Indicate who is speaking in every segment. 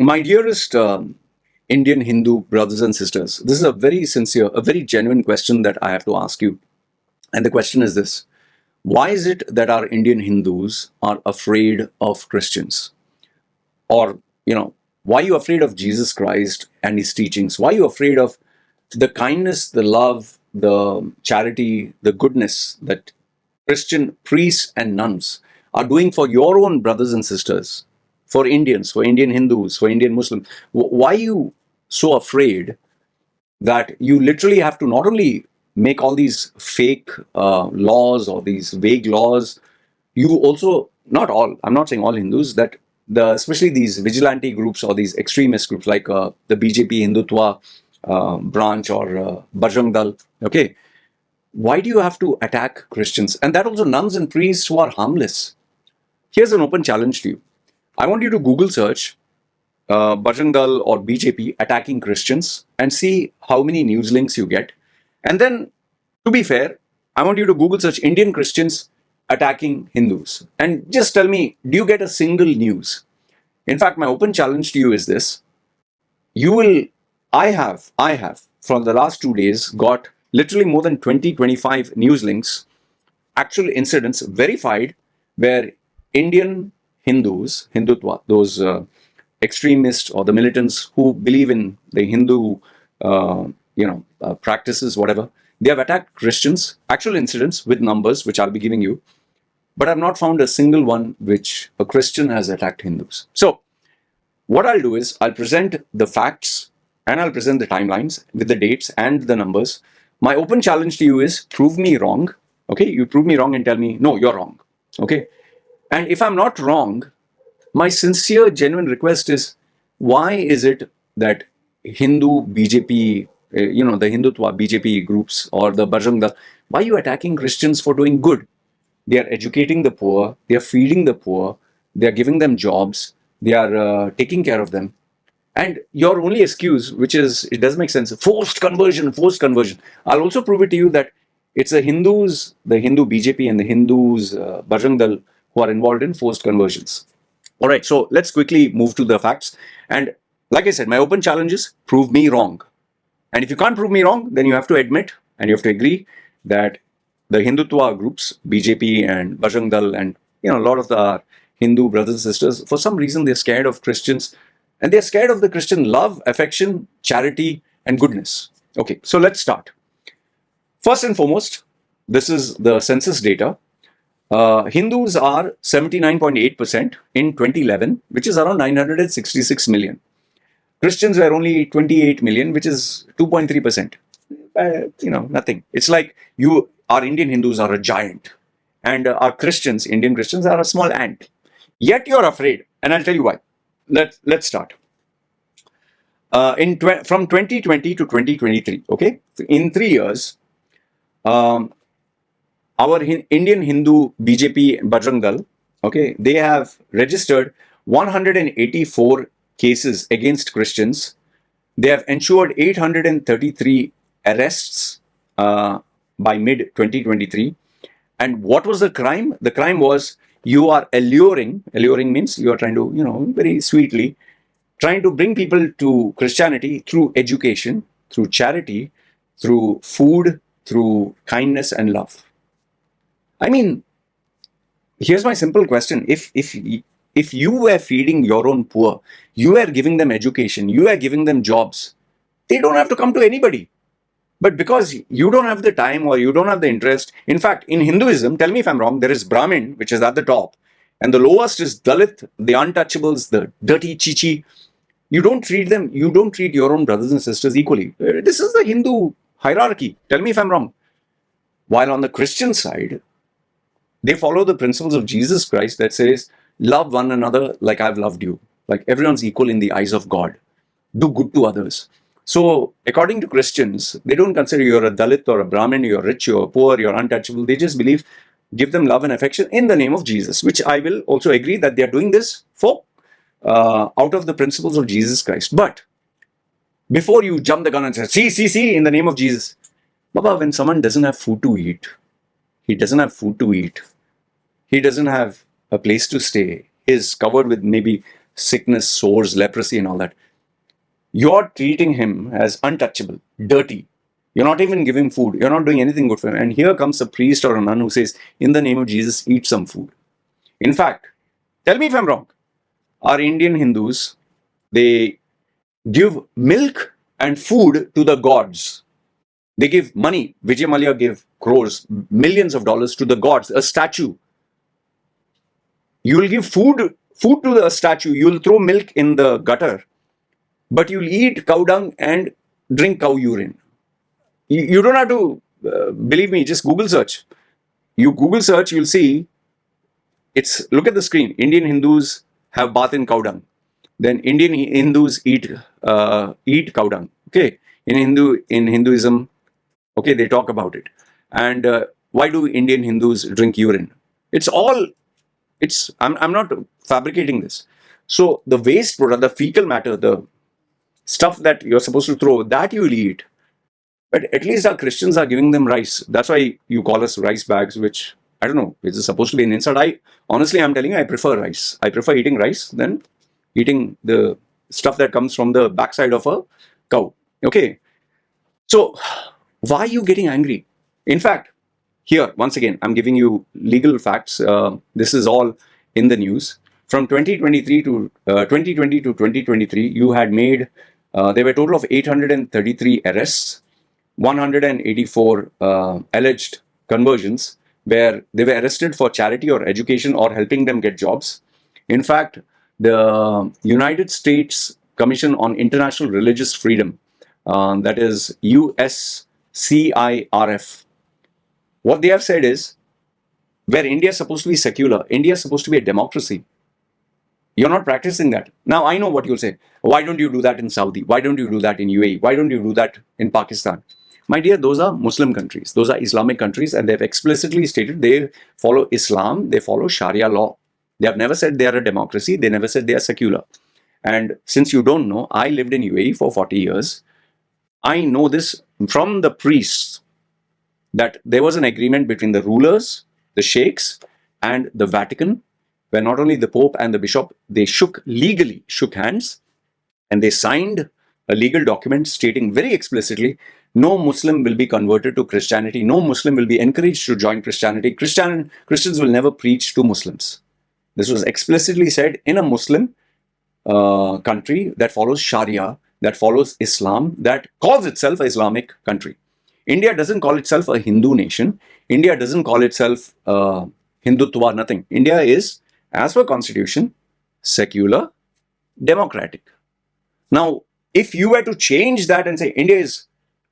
Speaker 1: My dearest Indian Hindu brothers and sisters, this is a very sincere, a very genuine question that I have to ask you. And the question is this: why is it that our Indian Hindus are afraid of Christians? Or, why are you afraid of Jesus Christ and his teachings? Why are you afraid of the kindness, the love, the charity, the goodness that Christian priests and nuns are doing for your own brothers and sisters, for Indians, for Indian Hindus, for Indian Muslims? Why are you so afraid that you literally have to not only make all these fake laws or these vague laws, you also, not all, I'm not saying all Hindus, that especially these vigilante groups or these extremist groups like the BJP Hindutva branch or Bajrang Dal, okay, why do you have to attack Christians? And that also nuns and priests who are harmless. Here's an open challenge to you. I want you to Google search Bajrang Dal or BJP attacking Christians and see how many news links you get. And then, to be fair, I want you to Google search Indian Christians attacking Hindus. And just tell me, do you get a single news? In fact, my open challenge to you is this. I have, from the last 2 days, got literally more than 25 news links, actual incidents verified where Indian Hindus, Hindutva, those extremists or the militants who believe in the Hindu, practices, whatever, they have attacked Christians, actual incidents with numbers, which I'll be giving you. But I've not found a single one which a Christian has attacked Hindus. So what I'll do is I'll present the facts and I'll present the timelines with the dates and the numbers. My open challenge to you is prove me wrong. Okay, you prove me wrong and tell me, no, you're wrong. Okay. And if I'm not wrong, my sincere, genuine request is, why is it that Hindu BJP, the Hindutva BJP groups or the Bajrang Dal, why are you attacking Christians for doing good? They are educating the poor, they are feeding the poor, they are giving them jobs, they are taking care of them. And your only excuse, which is, it doesn't make sense, forced conversion. I'll also prove it to you that it's the Hindus, the Hindu BJP and the Hindus, Bajrang Dal, who are involved in forced conversions. All right, so let's quickly move to the facts. And like I said, my open challenge is prove me wrong. And if you can't prove me wrong, then you have to admit and you have to agree that the Hindutva groups, BJP and Bajrang Dal and a lot of the Hindu brothers and sisters, for some reason they're scared of Christians and they're scared of the Christian love, affection, charity and goodness. Okay, so let's start. First and foremost, this is the census data. Hindus are 79.8% in 2011, which is around 966 million. Christians were only 28 million, which is 2.3%. Nothing. It's like our Indian Hindus are a giant and our Christians, Indian Christians, are a small ant. Yet you're afraid, and I'll tell you why. Let's start. From 2020 to 2023, okay, in 3 years, our Indian Hindu BJP Bajrang Dal, okay, they have registered 184 cases against Christians. They have ensured 833 arrests by mid 2023. And what was the crime? The crime was you are alluring means you are trying to, very sweetly, trying to bring people to Christianity through education, through charity, through food, through kindness and love. I mean, here's my simple question. If you were feeding your own poor, you were giving them education, you were giving them jobs, they don't have to come to anybody. But because you don't have the time or you don't have the interest, in fact, in Hinduism, tell me if I'm wrong, there is Brahmin, which is at the top, and the lowest is Dalit, the untouchables, the dirty chichi. You don't treat them, you don't treat your own brothers and sisters equally. This is the Hindu hierarchy. Tell me if I'm wrong. While on the Christian side, they follow the principles of Jesus Christ that says, love one another like I've loved you. Like everyone's equal in the eyes of God. Do good to others. So according to Christians, they don't consider you're a Dalit or a Brahmin, you're rich, you're poor, you're untouchable. They just believe, give them love and affection in the name of Jesus, which I will also agree that they're doing this for out of the principles of Jesus Christ. But before you jump the gun and say, see, in the name of Jesus. Baba, when someone doesn't have food to eat, he doesn't have a place to stay, he's covered with maybe sickness, sores, leprosy, and all that. You're treating him as untouchable, dirty. You're not even giving food. You're not doing anything good for him. And here comes a priest or a nun who says, in the name of Jesus, eat some food. In fact, tell me if I'm wrong. Our Indian Hindus, they give milk and food to the gods. They give money. Vijay Mallya gave crores, millions of dollars to the gods, a statue. You will give food to the statue. You will throw milk in the gutter, but you'll eat cow dung and drink cow urine. You don't have to believe me. Just Google search. You Google search, you'll see. Look at the screen. Indian Hindus have bath in cow dung. Then Indian Hindus eat cow dung. Okay, in Hinduism, okay, they talk about it. And why do Indian Hindus drink urine? I'm not fabricating this. So the waste product, the fecal matter, the stuff that you're supposed to throw, that you'll eat. But at least our Christians are giving them rice. That's why you call us rice bags, which I don't know, is supposed to be an insult. Honestly, I'm telling you, I prefer rice. I prefer eating rice than eating the stuff that comes from the backside of a cow. Okay. So why are you getting angry? In fact, here, once again, I'm giving you legal facts. This is all in the news. From 2023 to 2020 to 2023, you had made, there were a total of 833 arrests, 184 alleged conversions, where they were arrested for charity or education or helping them get jobs. In fact, the United States Commission on International Religious Freedom, that is USCIRF, what they have said is, where India is supposed to be secular, India is supposed to be a democracy. You're not practicing that. Now, I know what you'll say. Why don't you do that in Saudi? Why don't you do that in UAE? Why don't you do that in Pakistan? My dear, those are Muslim countries. Those are Islamic countries, and they've explicitly stated they follow Islam, they follow Sharia law. They have never said they are a democracy. They never said they are secular. And since you don't know, I lived in UAE for 40 years. I know this from the priests, that there was an agreement between the rulers, the sheikhs, and the Vatican, where not only the Pope and the Bishop, they legally shook hands, and they signed a legal document stating very explicitly, no Muslim will be converted to Christianity, no Muslim will be encouraged to join Christianity, Christians will never preach to Muslims. This was explicitly said in a Muslim country that follows Sharia, that follows Islam, that calls itself an Islamic country. India doesn't call itself a Hindu nation. India doesn't call itself Hindutva, nothing. India is, as per constitution, secular, democratic. Now, if you were to change that and say India is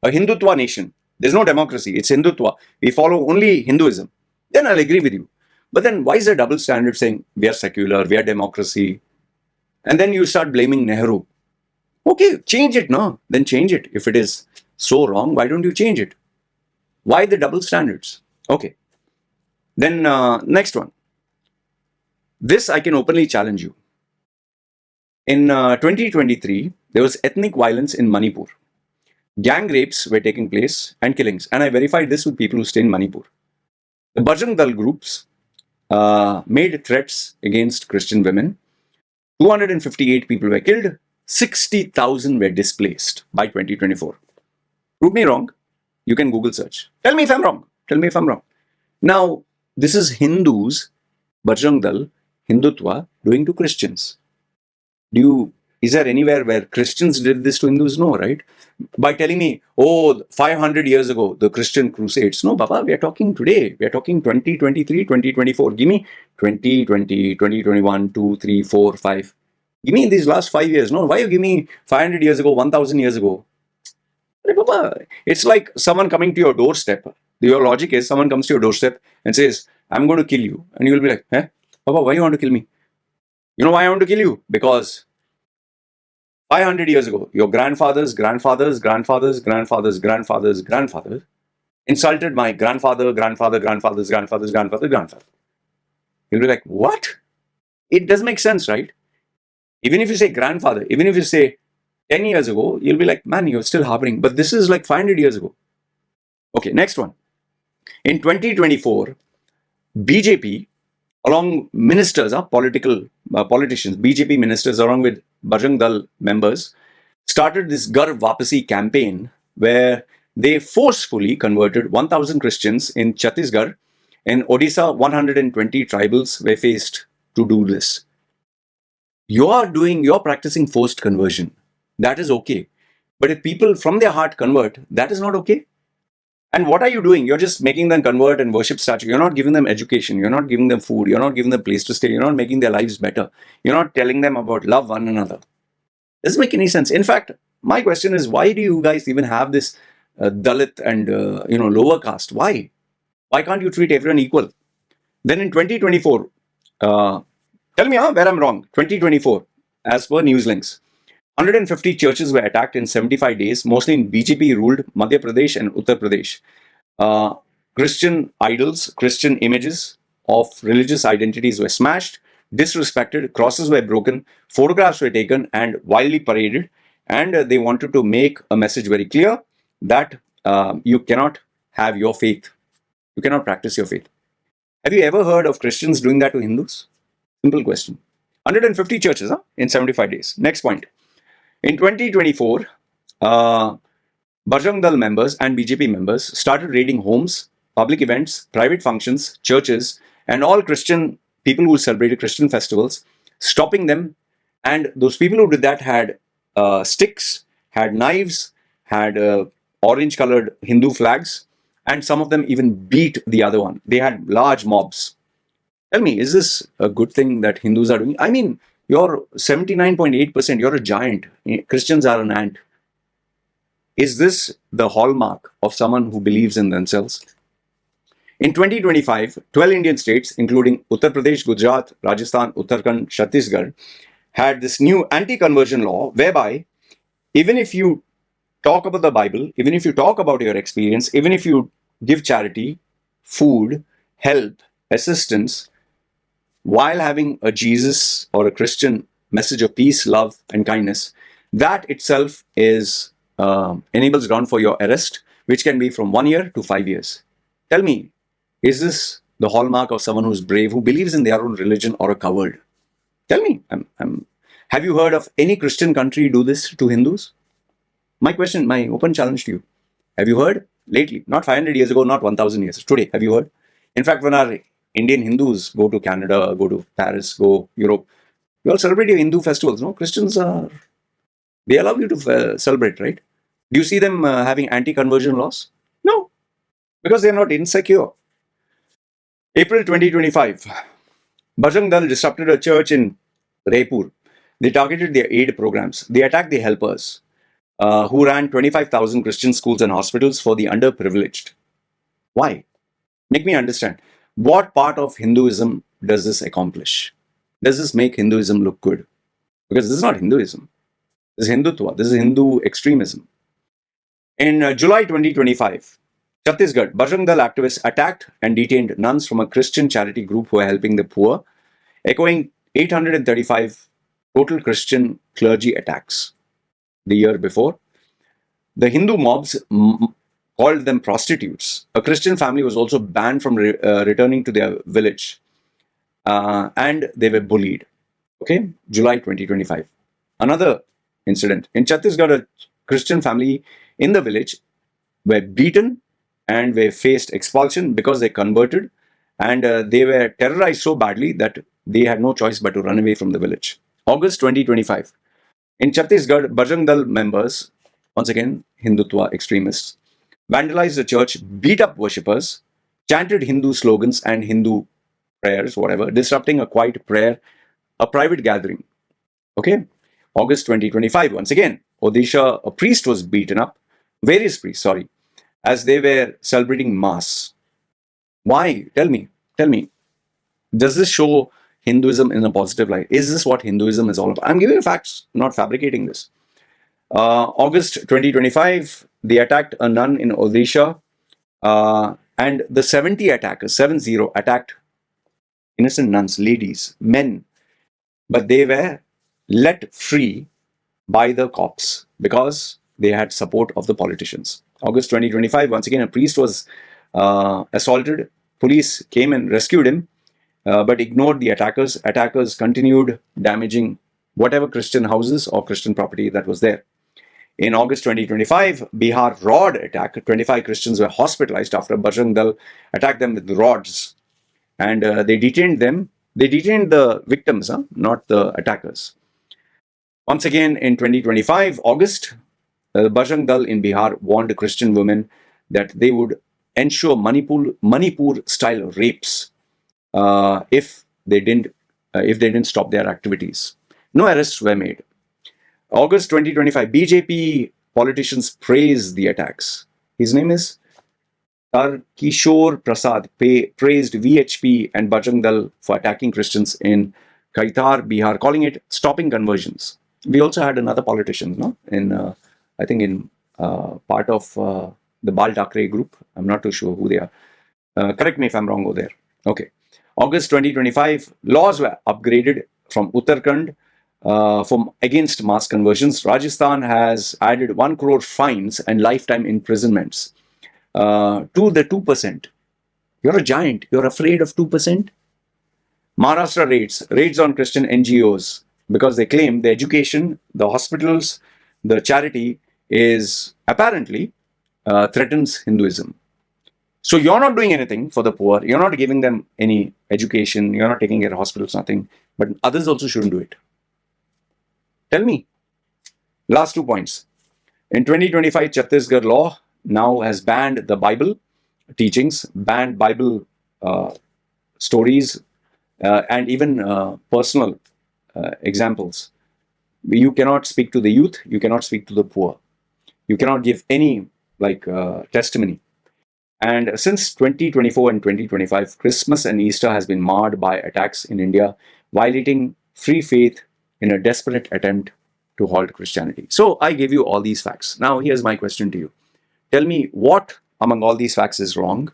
Speaker 1: a Hindutva nation, there's no democracy, it's Hindutva, we follow only Hinduism, then I'll agree with you. But then why is there double standard saying we are secular, we are democracy? And then you start blaming Nehru. Okay, change it, no? Then change it. If it is so wrong, why don't you change it? Why the double standards? Okay. Then next one. This I can openly challenge you. In 2023, there was ethnic violence in Manipur. Gang rapes were taking place and killings. And I verified this with people who stay in Manipur. The Bajrang Dal groups made threats against Christian women. 258 people were killed. 60,000 were displaced by 2024. Prove me wrong. You can Google search. Tell me if I'm wrong. Tell me if I'm wrong. Now, this is Hindus, Bajrang Dal, Hindutva doing to Christians. Is there anywhere where Christians did this to Hindus? No, right? By telling me, 500 years ago, the Christian crusades. No, Baba, we are talking today. We are talking 2023, 2024. Give me 2020, 2021, 2, 3, 4, 5. Give me in these last 5 years. No, why you give me 500 years ago, 1000 years ago? It's like someone coming to your doorstep. Your logic is someone comes to your doorstep and says, I'm going to kill you. And you will be like, Papa, why you want to kill me? You know why I want to kill you? Because 500 years ago, your grandfathers insulted my grandfather. You'll be like, what? It doesn't make sense, right? Even if you say grandfather, even if you say 10 years ago, you'll be like, man, you're still harboring. But this is like 500 years ago. Okay, next one. In 2024, BJP, along ministers, political politicians, BJP ministers, along with Bajrang Dal members, started this Gar Vapasi campaign where they forcefully converted 1,000 Christians in Chhattisgarh. In Odisha, 120 tribals were faced to do this. You're practicing forced conversion. That is okay. But if people from their heart convert, that is not okay. And what are you doing? You're just making them convert and worship statue. You're not giving them education. You're not giving them food. You're not giving them a place to stay. You're not making their lives better. You're not telling them about love one another. Doesn't make any sense. In fact, my question is, why do you guys even have this Dalit and lower caste? Why? Why can't you treat everyone equal? Then in 2024, tell me where I'm wrong. 2024, as per Newslinks, 150 churches were attacked in 75 days, mostly in BJP-ruled Madhya Pradesh and Uttar Pradesh. Christian idols, Christian images of religious identities were smashed, disrespected, crosses were broken, photographs were taken and wildly paraded. And they wanted to make a message very clear that you cannot have your faith. You cannot practice your faith. Have you ever heard of Christians doing that to Hindus? Simple question. 150 churches in 75 days. Next point. In 2024, Bajrang Dal members and BJP members started raiding homes, public events, private functions, churches, and all Christian people who celebrated Christian festivals, stopping them. And those people who did that had sticks, had knives, had orange-colored Hindu flags, and some of them even beat the other one. They had large mobs. Tell me, is this a good thing that Hindus are doing? I mean, you're 79.8%, you're a giant. Christians are an ant. Is this the hallmark of someone who believes in themselves? In 2025, 12 Indian states, including Uttar Pradesh, Gujarat, Rajasthan, Uttarakhand, Chhattisgarh, had this new anti-conversion law whereby even if you talk about the Bible, even if you talk about your experience, even if you give charity, food, help, assistance, while having a Jesus or a Christian message of peace, love, and kindness, that itself is enables ground for your arrest, which can be from 1 year to 5 years. Tell me, is this the hallmark of someone who's brave, who believes in their own religion, or a coward? Tell me, have you heard of any Christian country do this to Hindus? My question, my open challenge to you. Have you heard lately? Not 500 years ago, not 1,000 years. Today, have you heard? In fact, when our Indian Hindus go to Canada, go to Paris, go Europe, you all celebrate your Hindu festivals, no? Christians are, they allow you to celebrate, right? Do you see them having anti-conversion laws? No, because they are not insecure. April 2025, Bajrang Dal disrupted a church in Raipur. They targeted their aid programs. They attacked the helpers who ran 25,000 Christian schools and hospitals for the underprivileged. Why? Make me understand. What part of Hinduism does this accomplish? Does this make Hinduism look good? Because this is not Hinduism. This is Hindutva. This is Hindu extremism. In July 2025, Chhattisgarh, Bajrang Dal activists attacked and detained nuns from a Christian charity group who were helping the poor, echoing 835 total Christian clergy attacks the year before. The Hindu mobs called them prostitutes. A Christian family was also banned from returning to their village, and they were bullied. Okay, July 2025. Another incident. In Chhattisgarh, a Christian family in the village were beaten and they faced expulsion because they converted, and they were terrorized so badly that they had no choice but to run away from the village. August 2025. In Chhattisgarh, Bajrang Dal members, once again Hindutva extremists, vandalized the church, beat up worshippers, chanted Hindu slogans and Hindu prayers, whatever, disrupting a quiet prayer, a private gathering. Okay, August 2025, once again, Odisha, a priest was beaten up, various priests, sorry, as they were celebrating Mass. Why? Tell me. Does this show Hinduism in a positive light? Is this what Hinduism is all about? I'm giving you facts, not fabricating this. August 2025, they attacked a nun in Odisha, and the 70 attackers, 70, attacked innocent nuns, ladies, men, but they were let free by the cops because they had support of the politicians. August 2025, once again, a priest was assaulted. Police came and rescued him, but ignored the attackers. Attackers continued damaging whatever Christian houses or Christian property that was there. In August 2025, Bihar rod attack. 25 Christians were hospitalized after Bajrang Dal attacked them with rods, and they detained them. They detained the victims, not the attackers. Once again, in 2025, August, Bajrang Dal in Bihar warned Christian women that they would ensure Manipur-style rapes if they didn't stop their activities. No arrests were made. August 2025, BJP politicians praised the attacks. His name is Kishore Prasad, praised VHP and Bajrang Dal for attacking Christians in Kaitar, Bihar, calling it stopping conversions. We also had another politician, no? I think in part of the Bal Thackeray group. I'm not too sure who they are. Correct me if I'm wrong over there. Okay. August 2025, laws were upgraded from Uttarakhand against mass conversions. Rajasthan has added 1 crore fines and lifetime imprisonments to the 2%. You're a giant. You're afraid of 2%? Maharashtra raids on Christian NGOs because they claim the education, the hospitals, the charity is apparently threatens Hinduism. So you're not doing anything for the poor. You're not giving them any education. You're not taking care of hospitals, nothing. But others also shouldn't do it. Tell me. Last 2 points. In 2025, Chhattisgarh law now has banned the Bible teachings, banned Bible stories, and even personal examples. You cannot speak to the youth. You cannot speak to the poor. You cannot give any testimony. And since 2024 and 2025, Christmas and Easter has been marred by attacks in India, violating free faith in a desperate attempt to halt Christianity. So I gave you all these facts. Now here's my question to you. Tell me what among all these facts is wrong.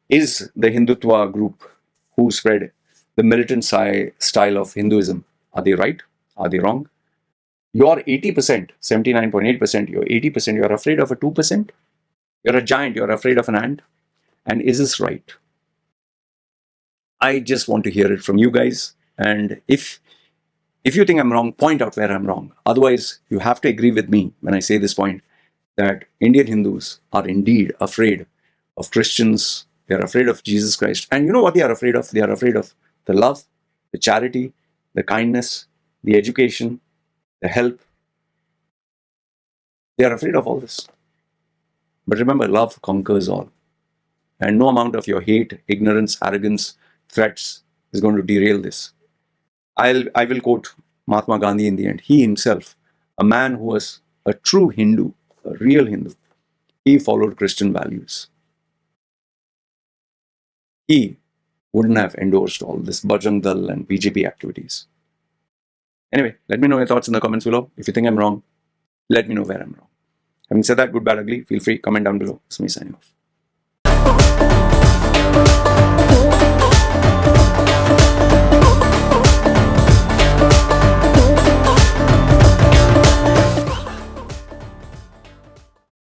Speaker 1: Is the Hindutva group who spread the militant style of Hinduism, are they right? Are they wrong? You're 80%, 79.8%, you're 80%, you're afraid of a 2%? You're a giant, you're afraid of an ant? And is this right? I just want to hear it from you guys. And if you think I'm wrong, point out where I'm wrong. Otherwise, you have to agree with me when I say this point, that Indian Hindus are indeed afraid of Christians. They're afraid of Jesus Christ. And you know what they are afraid of? They are afraid of the love, the charity, the kindness, the education, the help. They are afraid of all this. But remember, love conquers all. And no amount of your hate, ignorance, arrogance, threats is going to derail this. I will quote Mahatma Gandhi in the end. He himself, a man who was a true Hindu, a real Hindu, he followed Christian values. He wouldn't have endorsed all this Bajrang Dal and BJP activities. Anyway, let me know your thoughts in the comments below. If you think I'm wrong, let me know where I'm wrong. Having said that, good, bad, ugly, feel free, comment down below. It's me signing off.